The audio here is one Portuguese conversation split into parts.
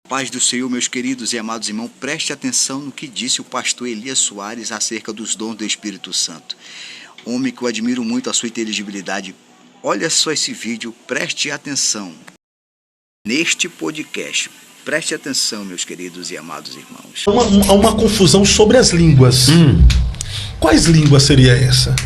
Paz do Senhor, meus queridos e amados irmãos, preste atenção no que disse o pastor Elias Soares acerca dos dons do Espírito Santo. Homem que eu admiro muito a sua inteligibilidade. Olha só esse vídeo, preste atenção. Neste podcast, preste atenção, meus queridos e amados irmãos. Há uma confusão sobre as línguas. Quais línguas seria essa?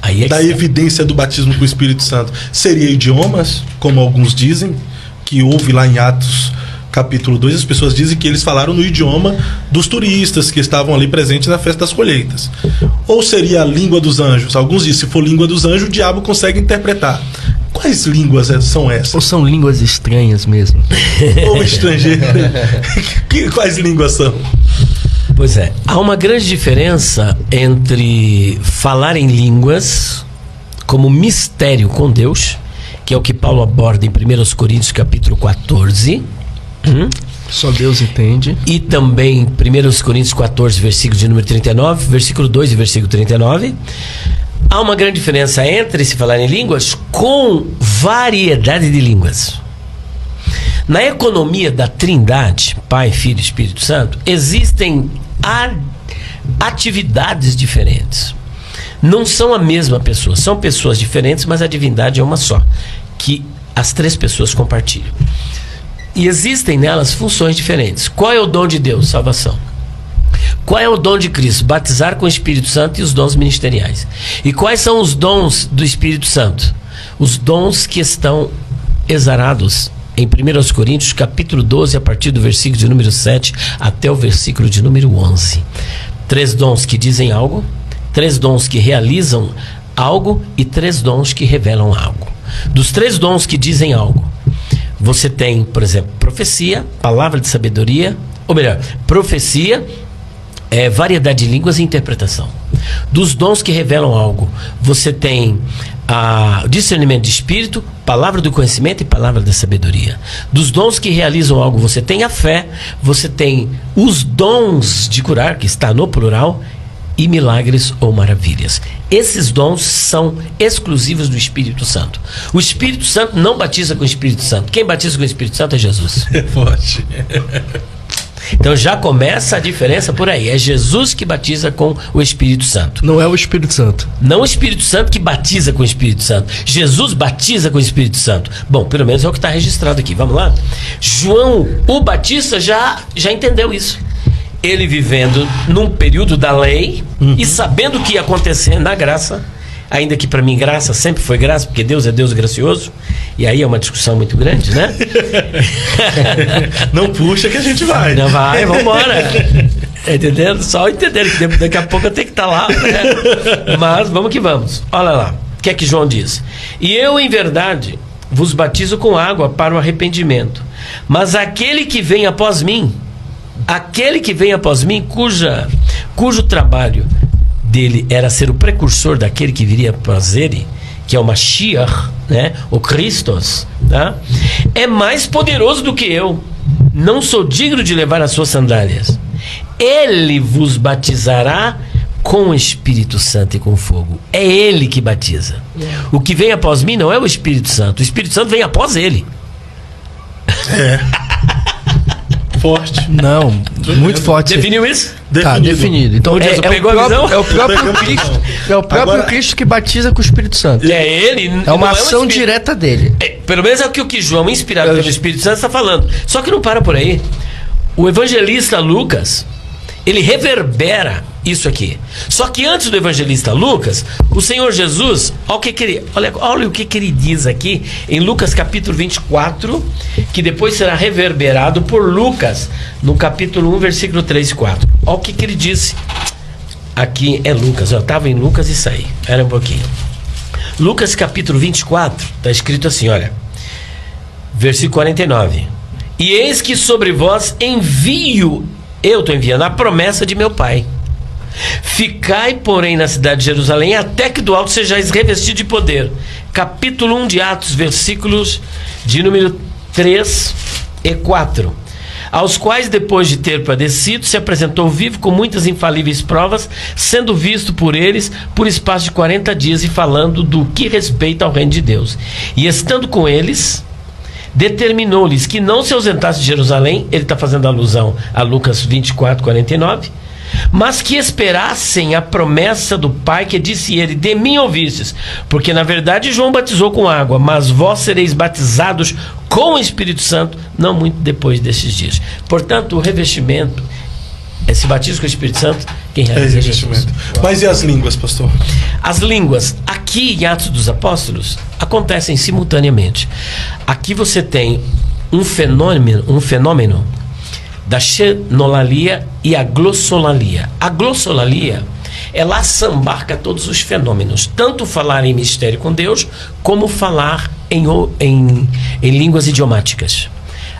Aí é da evidência do batismo com o Espírito Santo. Seria idiomas, como alguns dizem, que houve lá em Atos capítulo 2, as pessoas dizem que eles falaram no idioma dos turistas que estavam ali presentes na festa das colheitas. Ou seria a língua dos anjos? Alguns dizem, se for língua dos anjos, o diabo consegue interpretar. Quais línguas são essas? Ou são línguas estranhas mesmo? Ou estrangeiro? Quais línguas são? Pois é, há uma grande diferença entre falar em línguas como mistério com Deus, que é o que Paulo aborda em 1 Coríntios capítulo 14. Só Deus entende. E também 1 Coríntios 14, versículo de número 39, versículo 2 e versículo 39. Há uma grande diferença entre se falar em línguas com variedade de línguas. Na economia da Trindade, Pai, Filho e Espírito Santo, existem atividades diferentes. Não são a mesma pessoa, são pessoas diferentes, mas a divindade é uma só, que as três pessoas compartilham. E existem nelas funções diferentes. Qual é o dom de Deus? Salvação. Qual é o dom de Cristo? Batizar com o Espírito Santo e os dons ministeriais. E quais são os dons do Espírito Santo? Os dons que estão exarados em 1 Coríntios capítulo 12, a partir do versículo de número 7 até o versículo de número 11. 3 dons que dizem algo, 3 dons que realizam algo e 3 dons que revelam algo. Dos 3 dons que dizem algo, você tem, por exemplo, profecia, palavra de sabedoria, ou melhor, profecia, variedade de línguas e interpretação. Dos dons que revelam algo, você tem discernimento de espírito, palavra do conhecimento e palavra da sabedoria. Dos dons que realizam algo, você tem a fé, você tem os dons de curar, que está no plural, e milagres ou maravilhas. Esses dons são exclusivos do Espírito Santo. O Espírito Santo não batiza com o Espírito Santo. Quem batiza com o Espírito Santo é Jesus. É forte. Então já começa a diferença por aí. É Jesus que batiza com o Espírito Santo. Não é o Espírito Santo. Não o Espírito Santo que batiza com o Espírito Santo. Jesus batiza com o Espírito Santo. Bom, pelo menos é o que está registrado aqui. Vamos lá? João, o Batista, já entendeu isso. Ele vivendo num período da lei e sabendo o que ia acontecer na graça, ainda que para mim graça sempre foi graça, porque Deus é Deus gracioso, e aí é uma discussão muito grande, né? Não puxa que a gente vai. Não vai, vamos embora. Entendendo? Só entender que daqui a pouco eu tenho que estar lá, né? Mas vamos que vamos. Olha lá, o que é que João diz? E eu, em verdade, vos batizo com água para o arrependimento, mas aquele que vem após mim, cujo trabalho dele era ser o precursor daquele que viria após ele, que é o Mashiach, né? O Christos, tá? É mais poderoso do que eu. Não sou digno de levar as suas sandálias. Ele vos batizará com o Espírito Santo e com fogo. É ele que batiza. O que vem após mim não é o Espírito Santo. O Espírito Santo vem após ele. Forte. Não, muito forte. Definiu isso? Tá, definido. Então é o próprio Cristo que batiza com o Espírito Santo. É ele. É uma ação direta dele. Pelo menos é o que João, inspirado pelo Espírito Santo, está falando. Só que não para por aí. O evangelista Lucas, ele reverbera isso aqui. Só que antes do evangelista Lucas, o Senhor Jesus, olha o que ele diz aqui em Lucas capítulo 24, que depois será reverberado por Lucas no capítulo 1, versículo 3 e 4. Olha o que ele disse. Aqui é Lucas, eu estava em Lucas e saí. Era um pouquinho. Lucas capítulo 24, está escrito assim, olha. Versículo 49. E eis que sobre vós eu estou enviando a promessa de meu Pai. Ficai, porém, na cidade de Jerusalém, até que do alto sejais revestido de poder. Capítulo 1 de Atos, versículos de número 3 e 4. Aos quais, depois de ter padecido, se apresentou vivo com muitas infalíveis provas, sendo visto por eles por espaço de 40 dias e falando do que respeita ao reino de Deus. E estando com eles, determinou-lhes que não se ausentasse de Jerusalém, ele está fazendo alusão a Lucas 24, 49, mas que esperassem a promessa do Pai, que disse ele: de mim ouvistes, porque na verdade João batizou com água, mas vós sereis batizados com o Espírito Santo não muito depois desses dias. Portanto, o revestimento, esse batismo com o Espírito Santo, quem realiza é Jesus. Mas e as línguas, pastor? As línguas, aqui em Atos dos Apóstolos, acontecem simultaneamente. Aqui você tem um fenômeno da xenolalia e a glossolalia. A glossolalia, ela assambarca todos os fenômenos, tanto falar em mistério com Deus, como falar em línguas idiomáticas.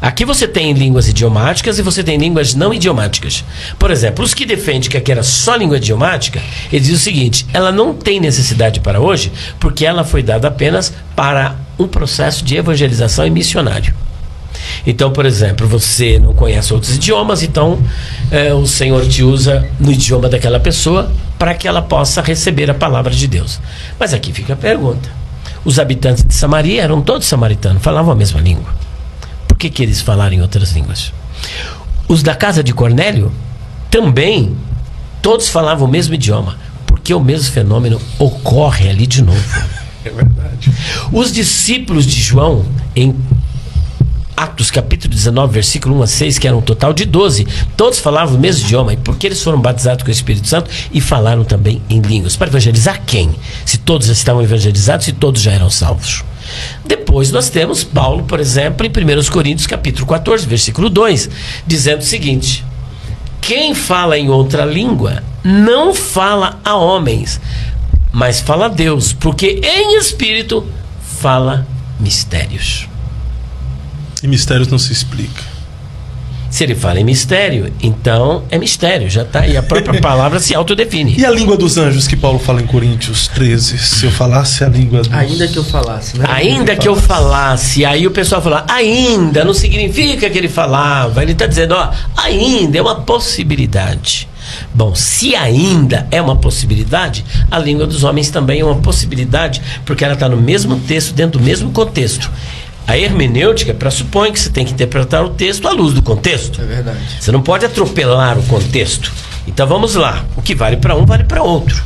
Aqui você tem línguas idiomáticas e você tem línguas não idiomáticas. Por exemplo, os que defendem que aqui era só língua idiomática, eles dizem o seguinte: ela não tem necessidade para hoje, porque ela foi dada apenas para um processo de evangelização e missionário. Então, por exemplo, você não conhece outros idiomas, então o Senhor te usa no idioma daquela pessoa para que ela possa receber a palavra de Deus. Mas aqui fica a pergunta: os habitantes de Samaria eram todos samaritanos, falavam a mesma língua. Por que eles falaram em outras línguas? Os da casa de Cornélio também, todos falavam o mesmo idioma, porque o mesmo fenômeno ocorre ali de novo. É verdade. Os discípulos de João, em Atos capítulo 19, versículo 1 a 6, que era um total de 12, todos falavam o mesmo idioma, e porque eles foram batizados com o Espírito Santo e falaram também em línguas. Para evangelizar quem? Se todos já estavam evangelizados, se todos já eram salvos. Depois nós temos Paulo, por exemplo, em 1 Coríntios capítulo 14, versículo 2, dizendo o seguinte: quem fala em outra língua não fala a homens, mas fala a Deus, porque em espírito fala mistérios. E mistérios não se explica. Se ele fala em mistério, então é mistério, já está aí, a própria palavra se autodefine. E a língua dos anjos que Paulo fala em Coríntios 13? Se eu falasse a língua dos... Ainda que eu falasse, né? Ainda que eu falasse. Aí o pessoal fala, ainda não significa que ele falava. Ele está dizendo, ainda é uma possibilidade. Bom, se ainda é uma possibilidade, a língua dos homens também é uma possibilidade, porque ela está no mesmo texto, dentro do mesmo contexto. A hermenêutica pressupõe que você tem que interpretar o texto à luz do contexto. É verdade. Você não pode atropelar o contexto. Então vamos lá. O que vale para um, vale para outro.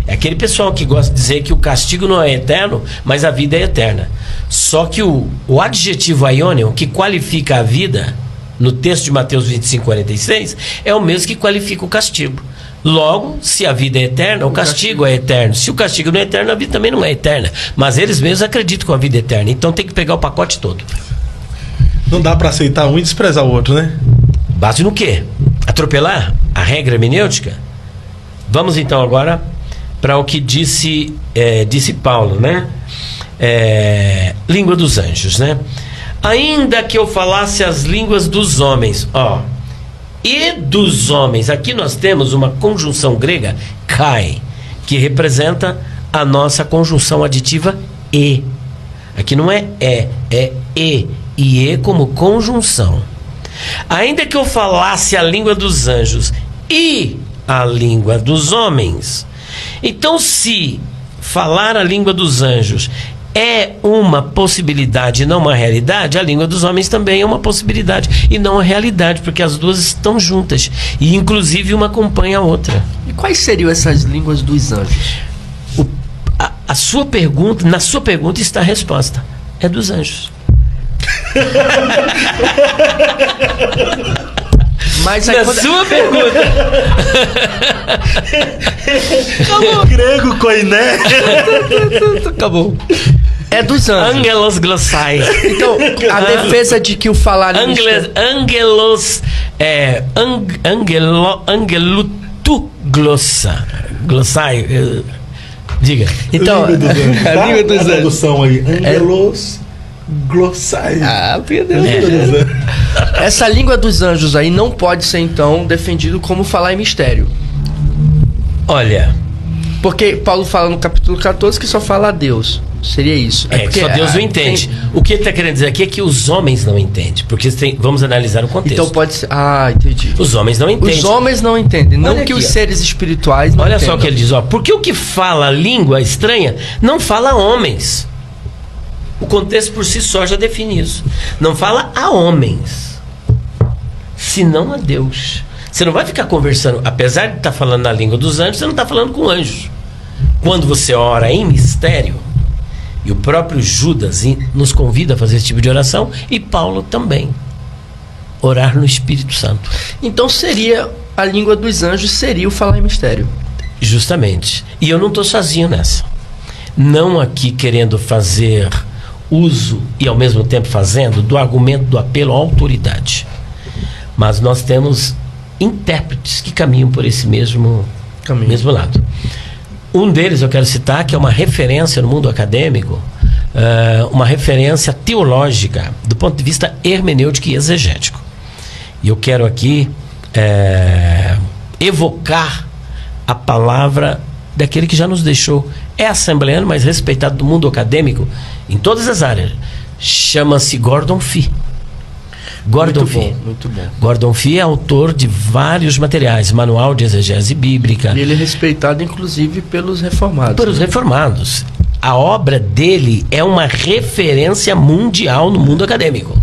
É aquele pessoal que gosta de dizer que o castigo não é eterno, mas a vida é eterna. Só que o adjetivo aionion, que qualifica a vida, no texto de Mateus 25, 46, é o mesmo que qualifica o castigo. Logo, se a vida é eterna, o castigo é eterno. Se o castigo não é eterno, a vida também não é eterna. Mas eles mesmos acreditam com a vida eterna. Então tem que pegar o pacote todo. Não dá para aceitar um e desprezar o outro, né? Base no quê? Atropelar a regra hermenêutica? Vamos então agora para o que disse Paulo, né? Língua dos anjos, né? Ainda que eu falasse as línguas dos homens, e dos homens. Aqui nós temos uma conjunção grega, kai, que representa a nossa conjunção aditiva e. Aqui não é e. E como conjunção. Ainda que eu falasse a língua dos anjos e a língua dos homens. Então, se falar a língua dos anjos é uma possibilidade, não uma realidade, a língua dos homens também é uma possibilidade e não uma realidade, porque as duas estão juntas e inclusive uma acompanha a outra. E quais seriam essas línguas dos anjos? Na sua pergunta está a resposta. É dos anjos. Mas aí, sua pergunta. Acabou. Grego, koiné. Acabou. É dos anjos. Angelos glossai. Então, a defesa de que o falar Angelos angelutu glossa. Glossai. Diga. Então, a língua dos anjos. A tradução aí. Angelos glossai. Meu Deus. Essa língua dos anjos aí não pode ser então defendido como falar em mistério. Olha, porque Paulo fala no capítulo 14 que só fala a Deus. Seria isso. Porque só Deus não entende. O que ele está querendo dizer aqui é que os homens não entendem. Porque vamos analisar o contexto. Então pode ser. Entendi. Os homens não entendem. Os homens não entendem. Não Olha que aqui, os seres espirituais não Olha entendam. só o que ele diz, porque o que fala língua estranha não fala homens. O contexto por si só já define isso. Não fala a homens, senão a Deus. Você não vai ficar conversando, apesar de estar falando na língua dos anjos, você não está falando com anjos. Quando você ora em mistério, e o próprio Judas nos convida a fazer esse tipo de oração, e Paulo também, orar no Espírito Santo. Então seria a língua dos anjos, seria o falar em mistério. Justamente. E eu não estou sozinho nessa. Não aqui querendo fazer uso e ao mesmo tempo fazendo do argumento do apelo à autoridade. Mas nós temos intérpretes que caminham por esse mesmo lado. Um deles eu quero citar, que é uma referência no mundo acadêmico, uma referência teológica do ponto de vista hermenêutico e exegético. E eu quero aqui evocar a palavra daquele que já nos deixou. É assembleano, mas respeitado do mundo acadêmico em todas as áreas. Chama-se Gordon Fee. Muito bom. Gordon Fee é autor de vários materiais, manual de exegese bíblica. E ele é respeitado, inclusive, pelos reformados. Pelos reformados. A obra dele é uma referência mundial no mundo acadêmico.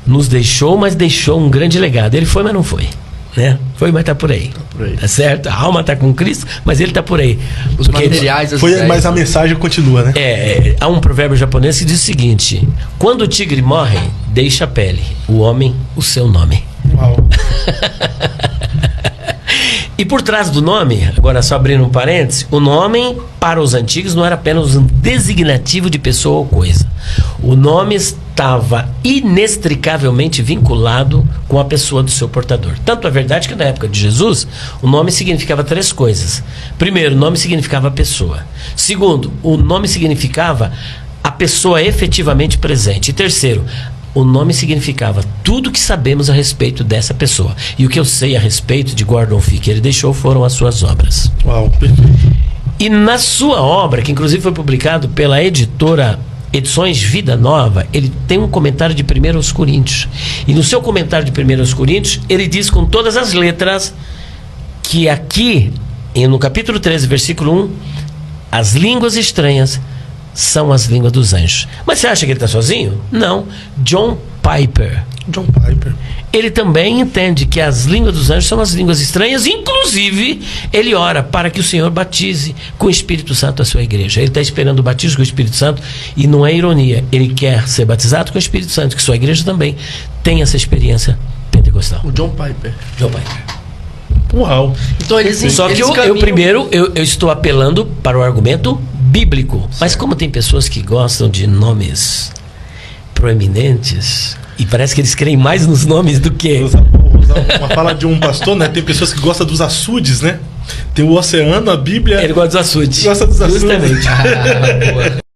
Nos deixou, mas deixou um grande legado. Ele foi, mas não foi. Né? Foi, mas está por aí. Tá certo? A alma está com Cristo, mas ele está por aí. Os materiais... Mas a mensagem continua, né? Há um provérbio japonês que diz o seguinte: quando o tigre morre, deixa a pele, o homem o seu nome. Uau. E por trás do nome, agora só abrindo um parênteses, o nome para os antigos não era apenas um designativo de pessoa ou coisa. O nome estava inextricavelmente vinculado com a pessoa do seu portador. Tanto é verdade que na época de Jesus, o nome significava 3 coisas. Primeiro, o nome significava pessoa. Segundo, o nome significava a pessoa efetivamente presente. E terceiro, o nome significava tudo que sabemos a respeito dessa pessoa. E o que eu sei a respeito de Gordon Fee que ele deixou foram as suas obras. Uau, perfeito. E na sua obra, que inclusive foi publicado pela editora Edições Vida Nova, ele tem um comentário de 1 Coríntios. E no seu comentário de 1 Coríntios, ele diz com todas as letras que aqui, no capítulo 13, versículo 1, as línguas estranhas são as línguas dos anjos. Mas você acha que ele está sozinho? Não. John Piper. Ele também entende que as línguas dos anjos são as línguas estranhas. Inclusive, ele ora para que o Senhor batize com o Espírito Santo a sua igreja. Ele está esperando o batismo com o Espírito Santo. E não é ironia. Ele quer ser batizado com o Espírito Santo, que sua igreja também tem essa experiência pentecostal. O John Piper. Uau. Então, Só que eu estou apelando para o argumento bíblico. Mas como tem pessoas que gostam de nomes proeminentes, e parece que eles creem mais nos nomes do que... Vou usar uma fala de um pastor, né? Tem pessoas que gostam dos açudes, né? Tem o oceano, a Bíblia... Ele gosta dos açudes. Gosta dos açudes. Justamente. Boa.